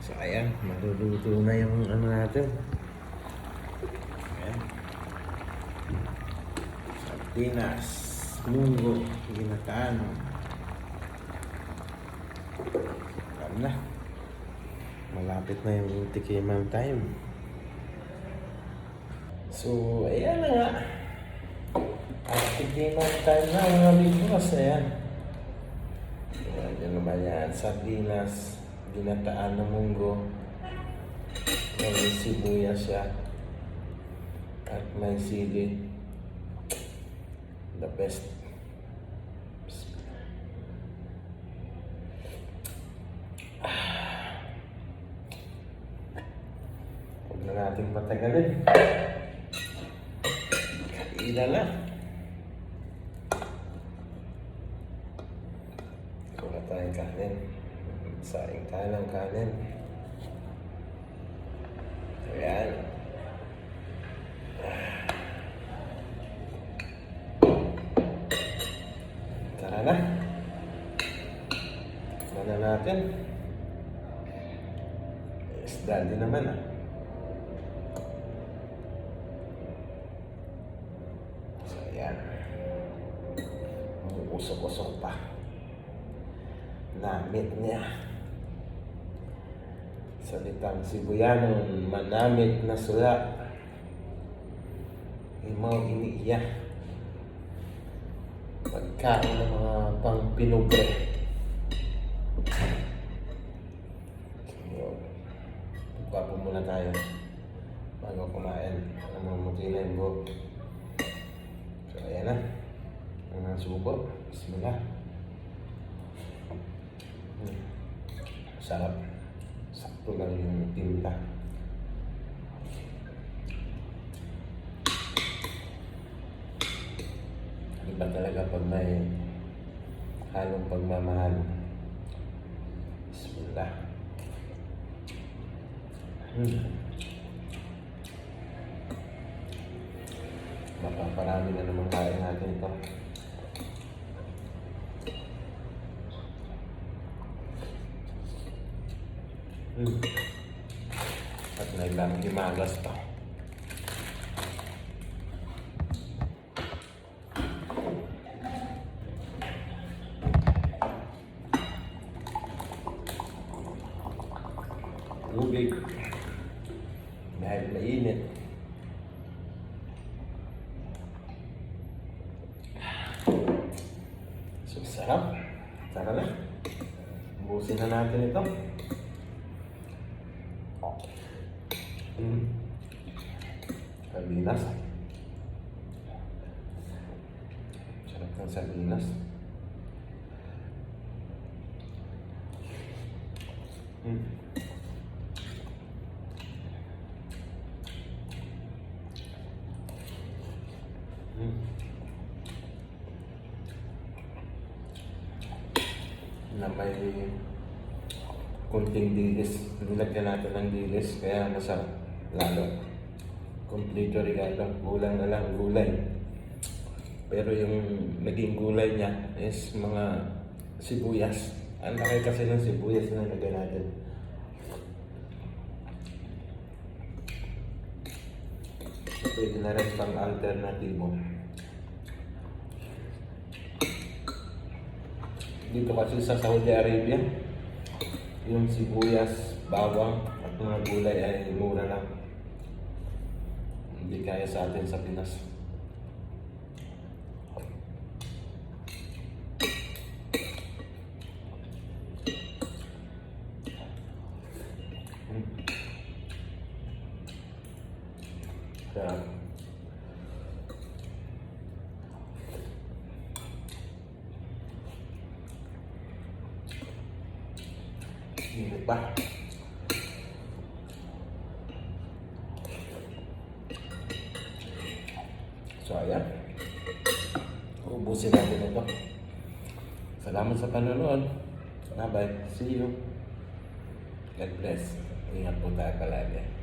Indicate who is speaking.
Speaker 1: So ayan, maluluto na yung ano natin. Ayan. Sardinas, munggo, ginataan. Ayan na. Malapit na yung tikiman time. So ayan na nga. At tikiman time na mga bigos. Ayan. Ayan, yun naman yan. Sardinas, ginataan na munggo. May sibuyas siya. At may sili. The best. Huwag na natin patagalin. Kaila na. Wala tayong kanin. Saing tayo ng kanin. Ayan. Tara na. Mana natin. Isda din naman ah. So ayan. Usok-usok pa. Namit niya. Salitang Sibuyanon, manamit na sula. Imaw iniiya. Pagkain ng mga pang-pinugre. Pagpapo muna tayo bago kumain. Namumuti na yung buhok. So ayan na. Ang subo. Bismillah. Sarap. Sakto lang yung tinta. Iba talaga pag may halong pagmamahal. Bismillah. Mapaparami na naman kain natin ito. At nailang himagas pa. Tubig. Dahil mainit. So, sarap. Tara na. Busin na natin ito. Sardinas. Sarap ng sardinas. Na may kunting dilis. Nilagyan natin ng dilis kaya masarap lalo. Kompleto regalo. Kulang na lang gulay. Pero yung naging gulay niya is mga sibuyas. Ang laki kasi ng sibuyas na nilagyan natin. So, pwede na rin pang alternatibo. Dito kasi sa Saudi Arabia, yung sibuyas, bawang at mga gulay ay mura lang. Hindi kaya sa atin sa Pinas. Kaya init pa. So ayan. Ubusin natin ito. Salamat sa panonood. Bye bye. See you. God bless. Ingat po tayo palagi.